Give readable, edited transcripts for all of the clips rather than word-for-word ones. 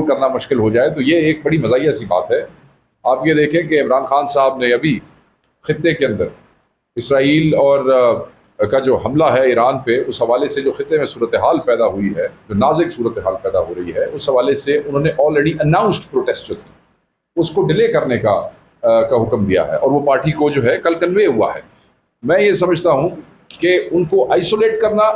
करना मुश्किल हो जाए, तो ये एक बड़ी मज़ाहिया सी बात है। आप ये देखें कि इमरान खान साहब ने अभी खित्ते के अंदर इसराइल और का जो हमला है ईरान पे, उस हवाले से जो खित्ते में सूरत हाल पैदा हुई है, जो नाजुक सूरत हाल पैदा हो रही है, उस हवाले से उन्होंने ऑलरेडी अनाउंस्ड प्रोटेस्ट जो थी उसको डिले करने का हुक्म दिया है, और वो पार्टी को जो है कल कन्वे हुआ है। मैं ये समझता हूँ कि उनको आइसोलेट करना,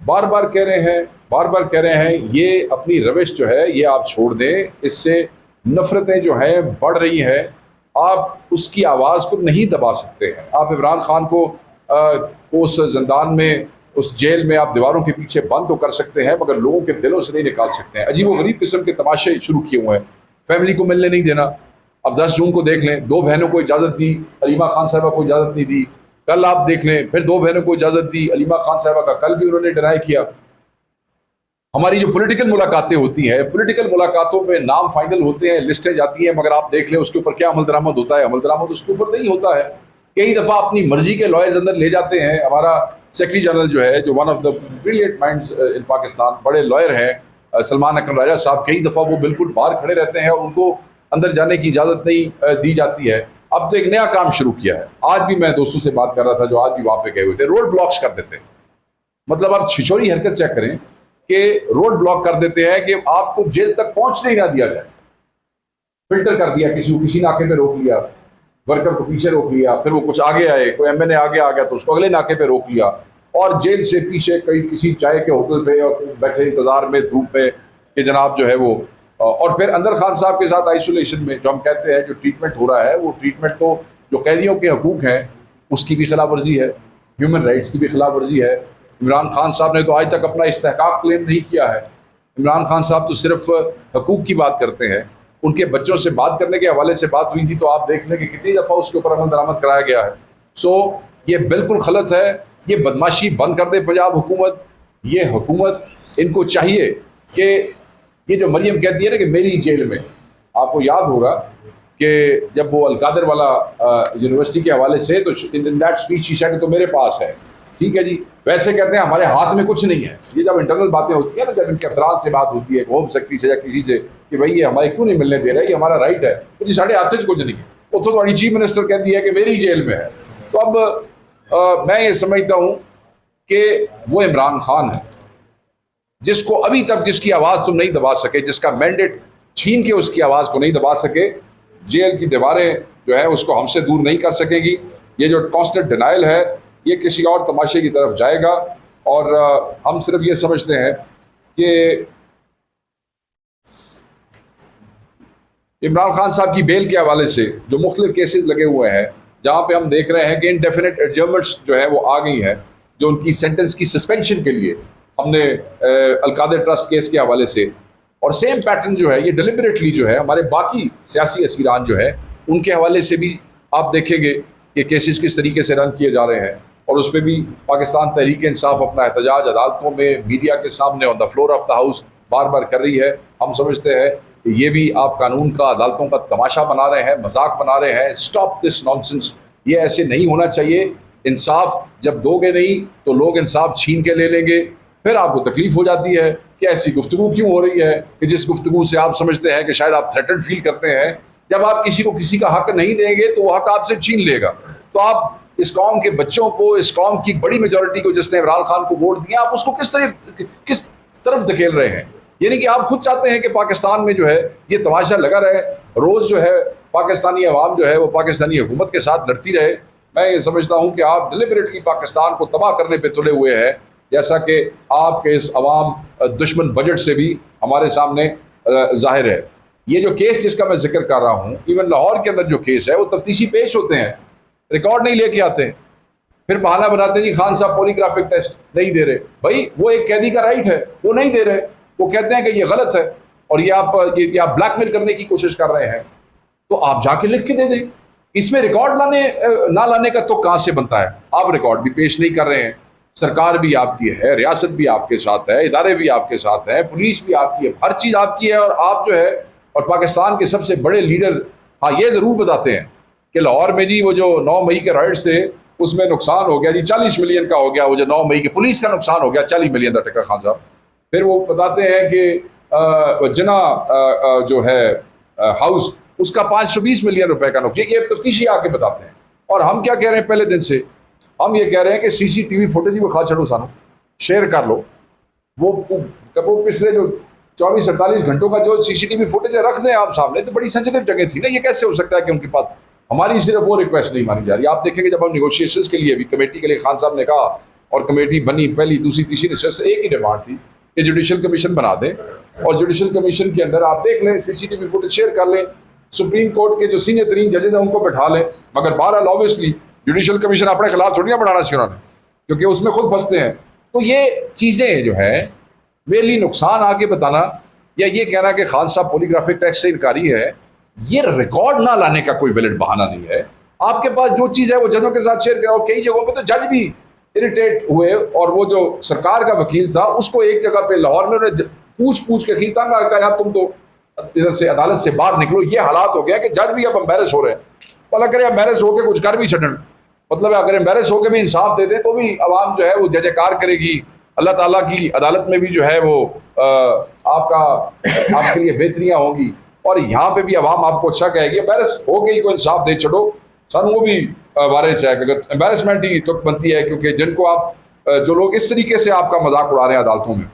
बार बार कह रहे हैं ये अपनी रविश जो है ये आप छोड़ दें, इससे नफ़रतें जो हैं बढ़ रही हैं, आप उसकी आवाज़ को नहीं दबा सकते हैं। आप इमरान खान को उस ज़िंदान में, उस जेल में आप दीवारों के पीछे बंद तो कर सकते हैं, मगर लोगों के दिलों से नहीं निकाल सकते हैं। अजीब व गरीब किस्म के तमाशे शुरू किए हुए हैं, फैमिली को मिलने नहीं देना। अब 10 जून को देख लें, 2 बहनों को इजाज़त दी, अलीमा खान साहबा को इजाज़त नहीं दी। कल आप देख लें, फिर 2 बहनों को इजाज़त दी, अलीमा खान साहबा का कल भी उन्होंने डिनाई किया। हमारी जो पॉलिटिकल मुलाकातें होती हैं, पॉलिटिकल मुलाकातों में नाम फाइनल होते हैं, लिस्टें जाती हैं, मगर आप देख लें उसके ऊपर क्या अमल दरामद होता है। अमल दरामद उसके ऊपर नहीं होता है। कई दफ़ा अपनी मर्जी के लॉयर्स अंदर ले जाते हैं। हमारा सेक्रेटरी जनरल जो है, जो one of the brilliant minds in Pakistan, बड़े लॉयर हैं, सलमान अकरम राजा साहब, कई दफ़ा वो बिल्कुल बाहर खड़े रहते हैं और उनको अंदर जाने की इजाज़त नहीं दी जाती है। अब तो एक नया काम शुरू किया है। आज भी मैं दोस्तों से बात कर रहा था जो आज भी वहाँ पे गए हुए थे, रोड ब्लॉक्स कर देते हैं। मतलब आप छिछोरी हरकत चेक करें कि रोड ब्लॉक कर देते हैं कि आपको जेल तक पहुंचने ही ना दिया जाए। फिल्टर कर दिया, किसी को किसी नाके पे रोक लिया, वर्कर को पीछे रोक लिया, फिर वो कुछ आगे आए, कोई एमएनए आगे आ गया तो उसको अगले नाके पे रोक लिया, और जेल से पीछे कहीं किसी चाय के होटल पे और बैठे इंतजार में धूप में कि जनाब जो है वो, और फिर अंदर खान साहब के साथ आइसोलेशन में जो हम कहते हैं जो ट्रीटमेंट हो रहा है, वो ट्रीटमेंट तो जो कैदियों के हकूक़ हैं उसकी भी खिलाफ वर्जी है, ह्यूमन राइट्स की भी खिलाफ वर्जी है। इमरान खान साहब ने तो आज तक अपना इस्तेहकाक क्लेम नहीं किया है। इमरान खान साहब तो सिर्फ हकूक़ की बात करते हैं। उनके बच्चों से बात करने के हवाले से बात हुई थी तो आप देख लें कि कितनी दफ़ा उसके ऊपर अमल दरामद कराया गया है। सो ये बिल्कुल गलत है। ये बदमाशी बंद कर दे पंजाब हुकूमत। ये हुकूमत, इनको चाहिए कि ये जो मरियम कहती है ना कि मेरी जेल में, आपको याद होगा कि जब वो अलकादर वाला यूनिवर्सिटी के हवाले से, तो in that speech she said तो मेरे पास है, ठीक है जी। वैसे कहते हैं हमारे हाथ में कुछ नहीं है। ये जब इंटरनल बातें होती है ना, जब इनके अफसरान से बात होती है, होम सेक्रेटरी से या किसी से, कि भाई ये हमारे क्यों नहीं मिलने दे रहा है, ये हमारा राइट है, तो जी साढ़े हाथ से कुछ नहीं है। वो तो हमारी चीफ मिनिस्टर कहती है कि मेरी जेल में है। तो अब मैं ये समझता हूँ कि वो इमरान खान है जिसको अभी तक, जिसकी आवाज़ तुम नहीं दबा सके, जिसका मैंडेट छीन के उसकी आवाज़ को नहीं दबा सके, जेल की दीवारें जो है उसको हमसे दूर नहीं कर सकेगी। ये जो कॉन्स्टेंट डिनाइल है ये किसी और तमाशे की तरफ जाएगा, और हम सिर्फ ये समझते हैं कि इमरान खान साहब की बेल के हवाले से जो मुख्तलिफ केसेस लगे हुए हैं, जहाँ पे हम देख रहे हैं कि इंडेफिनिट एडजर्नमेंट्स जो है वो आ गई हैं, जो उनकी सेंटेंस की सस्पेंशन के लिए हमने अलकादर ट्रस्ट केस के हवाले से, और सेम पैटर्न जो है ये डिलिबरेटली जो है हमारे बाकी सियासी असीरान जो है उनके हवाले से भी आप देखेंगे कि केसेस किस तरीके से रन किए जा रहे हैं। और उस पर भी पाकिस्तान तहरीक इंसाफ अपना एहतजाज अदालतों में, मीडिया के सामने, on the floor of the house बार बार कर रही है। हम समझते हैं कि ये भी आप कानून का, अदालतों का तमाशा बना रहे हैं, मजाक बना रहे हैं। Stop this nonsense. ये ऐसे नहीं होना चाहिए। इंसाफ जब दोगे नहीं तो लोग इंसाफ छीन के ले लेंगे, फिर आपको तकलीफ हो जाती है कि ऐसी गुफ्तगू क्यों हो रही है, कि जिस गुफ्तगू से आप समझते हैं कि शायद आप थ्रेटन फील करते हैं। जब आप किसी को किसी का हक नहीं देंगे तो वो हक आपसे छीन लेगा। तो आप इस कौम के बच्चों को, इस कौम की बड़ी मेजॉरिटी को जिसने इमरान खान को वोट दिया, आप उसको किस तरफ धकेल रहे हैं। यानी कि आप खुद चाहते हैं कि पाकिस्तान में जो है ये तमाशा लगा रहे, रोज़ जो है पाकिस्तानी अवाम जो है वो पाकिस्तानी हुकूमत के साथ लड़ती रहे। मैं ये समझता हूँ कि आप डिलिबरेटली पाकिस्तान को तबाह करने पर तुले हुए हैं, जैसा कि आपके इस अवाम दुश्मन बजट से भी हमारे सामने जाहिर है। ये जो केस जिसका मैं जिक्र कर रहा हूँ, इवन लाहौर के अंदर जो केस है वो तफ्तीशी पेश होते हैं, रिकॉर्ड नहीं लेके आते, फिर बहाना बनाते हैं जी खान साहब पॉलीग्राफिक टेस्ट नहीं दे रहे। भाई वो एक कैदी का राइट है, वो नहीं दे रहे, वो कहते हैं कि ये गलत है और ये आप ब्लैकमेल करने की कोशिश कर रहे हैं, तो आप जाके लिख के दे दें। इसमें रिकॉर्ड ना लाने का तो कहाँ से बनता है। आप रिकॉर्ड भी पेश नहीं कर रहे हैं। सरकार भी आपकी है, रियासत भी आपके साथ है, इदारे भी आपके साथ हैं, पुलिस भी आपकी है, हर चीज़ आपकी है, और आप जो है, और पाकिस्तान के सबसे बड़े लीडर हाँ ये ज़रूर बताते हैं कि लाहौर में जी वो जो 9 मई के राइट्स थे उसमें नुकसान हो गया जी, 40 मिलियन का हो गया। वो जो 9 मई के पुलिस का नुकसान हो गया 40 मिलियन का टका खान साहब। फिर वो बताते हैं कि जना जो है हाउस, उसका 520 मिलियन रुपए का नुकसान। ये तफ्तीशी आके बताते हैं। और हम क्या कह रहे हैं पहले दिन से, हम ये कह रहे हैं कि CCTV फुटेज भी खा छड़ो, सानू शेयर कर लो। वो पिछले जो 24-48 घंटों का जो CCTV फुटेज रख दें आप सामने, तो बड़ी सेंसिटिव जगह थी ना। ये कैसे हो सकता है कि उनके पास, हमारी सिर्फ वो रिक्वेस्ट नहीं मानी जा रही। आप देखेंगे जब हम निगोशिएशंस के लिए भी कमेटी के लिए खान साहब ने कहा और कमेटी बनी, पहली दूसरी तीसरी नशस्त, एक ही डिमांड थी कि जुडिशल कमीशन बना दें, और जुडिशल कमीशन के अंदर आप देख लें, CCTV फुटेज शेयर कर लें, सुप्रीम कोर्ट के जो सीनियर तरीन जजेज हैं उनको बैठा लें। मगर बहरहाल ऑब्वियसली जुडिशल कमीशन अपने खिलाफ थोड़ी ना बढ़ाना चाहिए उन्होंने, क्योंकि उसमें खुद फंसते हैं। तो ये चीज़ें जो है मेरे लिए नुकसान आके बताना, या ये कहना कि खान साहब पॉलीग्राफिक टेस्ट से इनकारी है, ये रिकॉर्ड ना लाने का कोई वैलिड बहाना नहीं है। आपके पास जो चीज़ है वो जजों के साथ शेयर करो। कई जगहों पे तो जज भी इरिटेट हुए, और वो जो सरकार का वकील था उसको एक जगह पे लाहौर में उन्होंने पूछ के की तंग आ गया, यार तुम तो इधर से अदालत से बाहर निकलो। ये हालात हो गया कि जज भी अब एम्बेरस हो रहे हैं। भला करे एम्बेरस होकर कुछ कर भी छड़न, मतलब अगर एम्बेरस होकर भी इंसाफ दे दें तो भी आवाम जो है वो जय जयकार करेगी। अल्लाह ताला की अदालत में भी जो है वो आपके लिए बेहतरियाँ होंगी, और यहाँ पे भी आवाम आपको अच्छा कहेगी। एम्बेरस होकर ही कोई इंसाफ दे छड़ो, सानू वो भी वारिस है। अगर एम्बेरसमेंट ही तो बनती है, क्योंकि जिनको आप जो लोग इस तरीके से आपका मजाक उड़ा रहे हैं अदालतों में।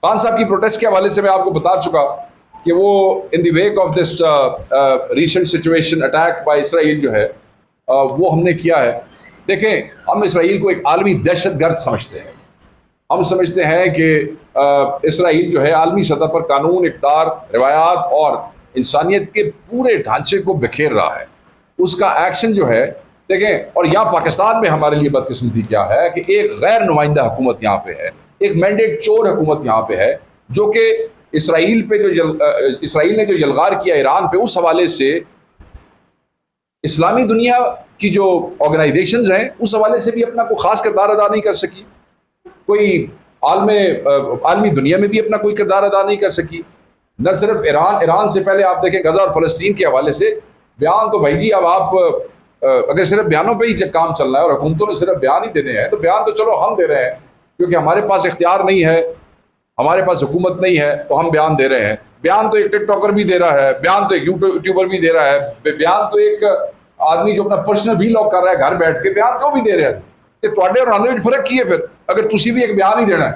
खान साहब की प्रोटेस्ट के हवाले से मैं आपको बता चुका कि वो in the wake of this recent situation attack by Israel जो है वो हमने किया है। देखें, हम इसराइल को एक आलमी दहशतगर्द समझते हैं। हम समझते हैं कि इसराइल जो है आलमी सतह पर कानून, इक़्तिदार, रिवायात और इंसानियत के पूरे ढांचे को बिखेर रहा है। उसका एक्शन जो है देखें, और यहाँ पाकिस्तान में हमारे लिए बदकिस्मती क्या है कि एक गैर नुमाइंदा हुकूमत यहाँ पे है, एक मैंडेट चोर हुकूमत यहाँ पे है, जो कि इसराइल ने जो यलगार किया ईरान पे, उस हवाले से इस्लामी दुनिया की जो ऑर्गेनाइजेशंस हैं उस हवाले से भी अपना कोई ख़ास किरदार अदा नहीं कर सकी। कोई आलमी दुनिया में भी अपना कोई किरदार अदा नहीं कर सकी। न सिर्फ ईरान से पहले आप देखें गज़ा और फ़लस्तीन के हवाले से बयान, तो भाई जी अब आप अगर सिर्फ बयानों पे ही काम चलना है और हुकूमतों ने सिर्फ बयान ही देने हैं, तो बयान तो चलो हम दे रहे हैं क्योंकि हमारे पास इख्तियार नहीं है, हमारे पास हुकूमत नहीं है, तो हम बयान दे रहे हैं। बयान तो एक टिकटॉकर भी दे रहा है, बयान तो एक यूट्यूबर भी दे रहा है, बयान तो एक आदमी जो अपना पर्सनल वीलॉग कर रहा है घर बैठ के, बयान क्यों भी दे रहे हैं। तुहाडे और आंदे में फर्क की है फिर, अगर तुसी भी एक बयान ही देना है।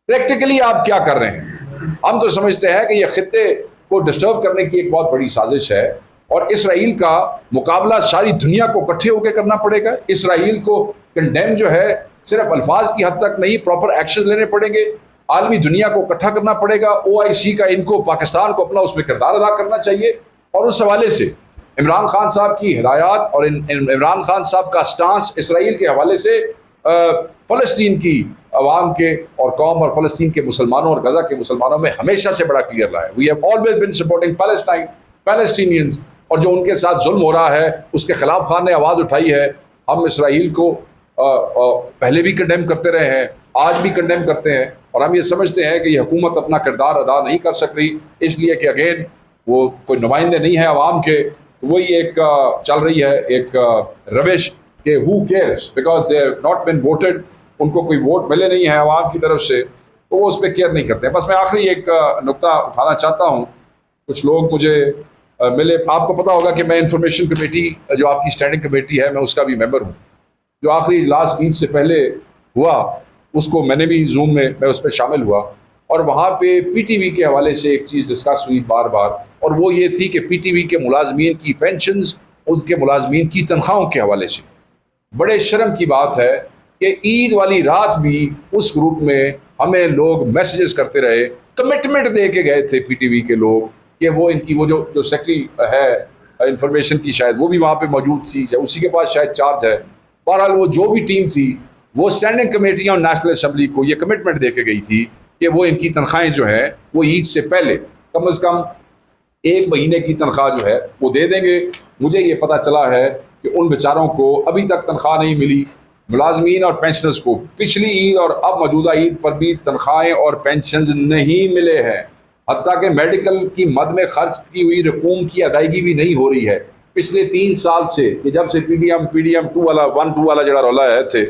प्रैक्टिकली आप क्या कर रहे हैं? हम तो समझते हैं कि यह खित्ते को डिस्टर्ब करने की एक बहुत बड़ी साजिश है, और इसराइल का मुकाबला सारी दुनिया को इकट्ठे होकर करना पड़ेगा। इसराइल को कंडेम जो है सिर्फ अल्फाज की हद तक नहीं, प्रॉपर एक्शन लेने पड़ेंगे। आलमी दुनिया को इकट्ठा करना पड़ेगा। OIC का इनको, पाकिस्तान को अपना उसमें किरदार अदा करना चाहिए। और उस हवाले से इमरान खान साहब की हिदायत और इमरान खान साहब का स्टांस इसराइल के हवाले से फ़लस्तीन की अवाम के और कौम और फ़लस्तीन के मुसलमानों और गज़ा के मुसलमानों में हमेशा से बड़ा क्लियर रहा है। We have always been supporting Palestinians, और जो उनके साथ जुल्म हो रहा है उसके खिलाफ खान ने आवाज़ उठाई है। हम इसराइल को पहले भी कंडेम करते रहे हैं, आज भी कंडेम करते हैं, और हम ये समझते हैं कि ये हुकूमत अपना किरदार अदा नहीं कर सक रही, इसलिए कि अगेन वो कोई नुमाइंदे नहीं है आवाम के। तो वही एक चल रही है एक रविश कि who cares because they have not been voted, उनको कोई वोट मिले नहीं है आवाम की तरफ से, तो वो उस पर केयर नहीं करते। बस मैं आखिरी एक नुक्ता उठाना चाहता हूँ। कुछ लोग मुझे मिले, आपको पता होगा कि मैं इंफॉर्मेशन कमेटी, जो आपकी स्टैंडिंग कमेटी है, मैं उसका भी मेंबर हूँ। जो आखिरी लास्ट ईद से पहले हुआ उसको मैंने भी जूम में मैं उस पर शामिल हुआ, और वहाँ पे PTV के हवाले से एक चीज़ डिस्कस हुई बार बार, और वो ये थी कि PTV के मुलाजमीन की पेंशन्स, उनके मुलाजमीन की तनख्वाहों के हवाले से बड़े शर्म की बात है कि ईद वाली रात भी उस ग्रुप में हमें लोग मैसेजेस करते रहे, कमिटमेंट दे के गए थे PTV के लोग कि वो इनकी वो जो सेक्रेटरी है इंफॉर्मेशन की, शायद वो भी वहाँ पे मौजूद थी, उसी के पास शायद चार्ज है। बहरहाल वो जो भी टीम थी वो स्टैंडिंग कमेटी और नेशनल असम्बली को ये कमिटमेंट दे के गई थी कि वो इनकी तनख्वाहें जो है वो ईद से पहले कम से कम 1 महीने की तनख्वाह जो है वो दे देंगे। मुझे ये पता चला है कि उन बेचारों को अभी तक तनख्वाह नहीं मिली। मुलाजमीन और पेंशनर्स को पिछली ईद और अब मौजूदा ईद पर भी तनख्वाहें और पेंशन नहीं मिले हैं। हत्ता कि मेडिकल की मद में खर्च की हुई रकूम की अदायगी भी नहीं हो रही है। पिछले 3 साल से कि जब से PDM 2 वाला 1-2 वाला जड़ा रौला है थे,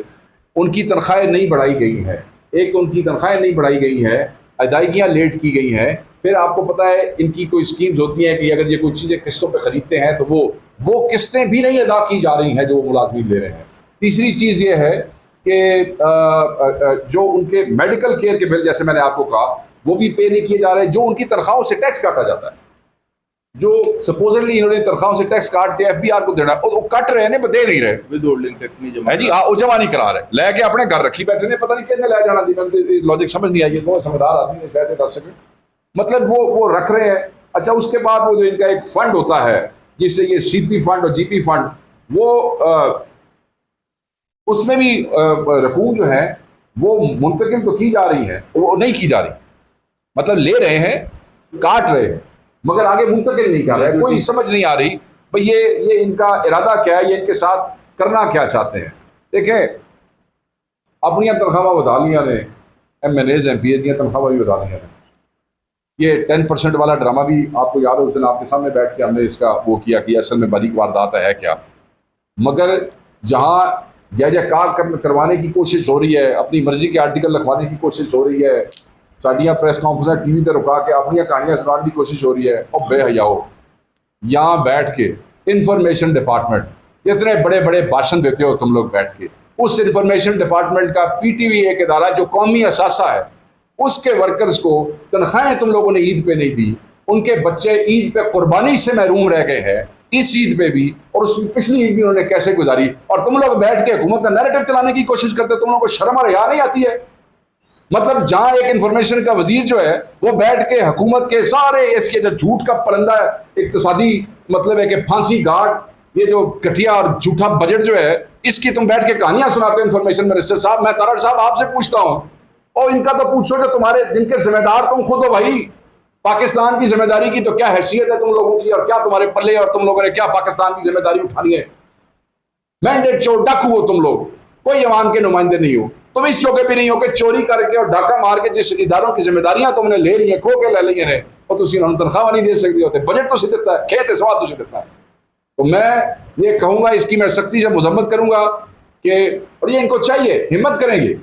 उनकी तनख्वाहें नहीं बढ़ाई गई हैं। एक तो उनकी तनख्वाहें नहीं बढ़ाई गई हैं, अदायगियाँ लेट की गई हैं। फिर आपको पता है इनकी कोई स्कीम्स होती हैं कि अगर ये कोई चीज़ें किस्तों पे ख़रीदते हैं तो वो किस्तें भी नहीं अदा की जा रही हैं जो मुलाजमीन ले रहे हैं। तीसरी चीज़ ये है कि जो उनके मेडिकल केयर के बिल, जैसे मैंने आपको कहा, वो भी पे नहीं किए जा रहे। जो उनकी तनख्वाहों से टैक्स काटा जाता है, जो सपोजली इन्होंने तनख्वाहों से टैक्स काट के एफबीआर को देना, वो कट रहे हैं, दे नहीं रहे, विदहोल्डिंग टैक्स नहीं जमा है जी। हाँ, वो जमा नहीं करा रहे, लेके अपने घर रखी बैठे ने, पता नहीं कितने ले जाना जी। लॉजिक समझ नहीं आई, बहुत समझदार आदमी ने शायद कर सके, मतलब वो रख रहे हैं। अच्छा, उसके बाद वो जो इनका एक फंड होता है जिससे ये सीपी फंड और जीपी फंड, वो उसमें भी रकूम जो है वो मुंतकिल तो की जा रही है, वो नहीं की जा रही, मतलब ले रहे हैं, काट रहे हैं, मगर आगे मुंतकिल नहीं कर रहे। कोई समझ नहीं आ रही भाई ये इनका इरादा क्या है, ये इनके साथ करना क्या चाहते हैं। देखें, अपनी तनख्वाह बढ़ा लिया ने, MNAs MPAs की तनख्वाह भी बढ़ा लिया ने। ये 10% वाला ड्रामा भी आपको याद है, उस दिन आपके सामने बैठ के हमने इसका वो किया कि असल में बारीक वारदात है क्या। मगर जहाँ जय जयकार करवाने की कोशिश हो रही है, अपनी मर्जी के आर्टिकल लिखवाने की कोशिश हो रही है, साड़ियाँ प्रेस कॉन्फ्रेंस टीवी पर रुका के अपनी कहानियाँ सुनाने की कोशिश हो रही है, और बेहयाओ यहाँ बैठ के इंफॉर्मेशन डिपार्टमेंट इतने बड़े बड़े भाषण देते हो तुम लोग बैठ के। उस इंफॉर्मेशन डिपार्टमेंट का PTV एक इदारा जो कौमी असासा है, उसके वर्कर्स को तनख्वाहें तुम लोगों ने ईद पे नहीं दी, उनके बच्चे ईद पे कुर्बानी से महरूम रह गए हैं, इस ईद पे भी और उस पिछली ईद भी उन्होंने कैसे गुजारी, और तुम लोग बैठ के हुकूमत का नैरेटिव चलाने की कोशिश करते। तुम लोगों को शर्म और हया नहीं आती है? मतलब जहां एक इंफॉर्मेशन का वजीर जो है वो बैठ के हुकूमत के सारे इसके जो झूठ का परिंदा इक्तिसादी, मतलब है कि फांसी गार्ड, ये जो घटिया और झूठा बजट जो है, इसकी तुम बैठ के कहानियां सुनाते हो इंफॉर्मेशन मिनिस्टर साहब। मैं तारड़ साहब आपसे पूछता हूं, और इनका तो पूछो जो तुम्हारे दिन के जिम्मेदार तुम खुद हो भाई। पाकिस्तान की जिम्मेदारी की तो क्या हैसियत है तुम लोगों की, और क्या तुम्हारे पल्ले, और तुम लोगों ने क्या पाकिस्तान की जिम्मेदारी उठानी है? मैंडेट चोर डाकू हो तुम लोग, कोई अवाम के नुमाइंदे नहीं हो। तुम इस चौके पे नहीं हो कि चोरी करके और डाका मार के जिस इदारों की जिम्मेदारियां तुमने ले ली है, खो के ले ली है, और तुम उन्होंने तनख्वाह नहीं दे सकते होते, बजट तो देता है, खेत सवाल तो देता है। तो मैं ये कहूंगा, इसकी मैं सख्ती से मजम्मत करूंगा कि, और ये इनको चाहिए, हिम्मत करेंगे,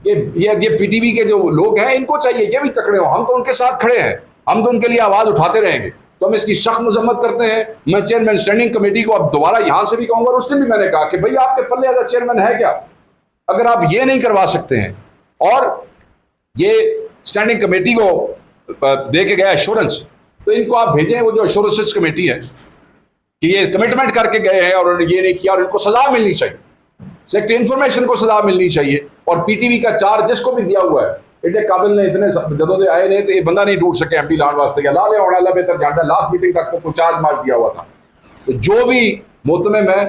ये PTV के जो लोग हैं इनको चाहिए ये भी तकड़े हो। हम तो उनके साथ खड़े हैं, हम तो उनके लिए आवाज उठाते रहेंगे। तो हम इसकी सख्त मजम्मत करते हैं। मैं चेयरमैन स्टैंडिंग कमेटी को अब दोबारा यहां से भी कहूंगा, और उस दिन भी मैंने कहा कि भाई आपके पल्ले अगर चेयरमैन है क्या? अगर आप ये नहीं करवा सकते हैं, और ये स्टैंडिंग कमेटी को दे के गया एश्योरेंस, तो इनको आप भेजें, वो जो एश्योरेंस कमेटी है कि ये कमिटमेंट करके गए हैं और उन्होंने ये नहीं किया, और इनको सजा मिलनी चाहिए, सेक्रेटरी इंफॉर्मेशन को सजा मिलनी चाहिए, और PTV का चार्ज जिसको भी दिया हुआ है, एडे काबिल ने इतने जदों से आए नहीं तो ये बंदा नहीं ढूंढ सके MP लाने वास्ते, ला ले होना ला बेहतर जानता, लास्ट मीटिंग तक तो चार्ज मार दिया हुआ था। तो जो भी मुतमिम है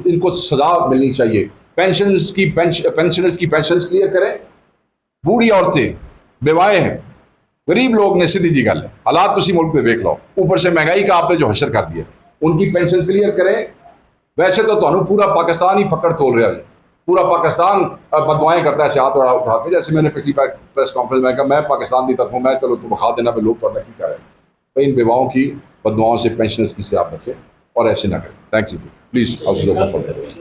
इनको सजा मिलनी चाहिए। पेंशनर्स की पेंशन क्लियर करें। बूढ़ी औरतें, बेवाएं हैं, गरीब लोग ने, सीधी जी गल है, हालात तुसी मुल्क में देख लो, ऊपर से महंगाई का आपने जो हशर कर दिया, उनकी पेंशन क्लियर करें। वैसे तो ਤੁਹਾਨੂੰ पूरा पाकिस्तान ही फकड़ तोल रहा है, पूरा पाकिस्तान बदवाएं करता है हाथ उठा के। जैसे मैंने पिछली प्रेस कॉन्फ्रेंस में कहा, मैं पाकिस्तान की तरफ हूँ, मैं चलो तुम खा देना पे लोग तो नहीं करें। तो इन बेवाओं की बदवाओं से, पेंशनर्स की से आप बचें और ऐसे ना करें। Thank you, please.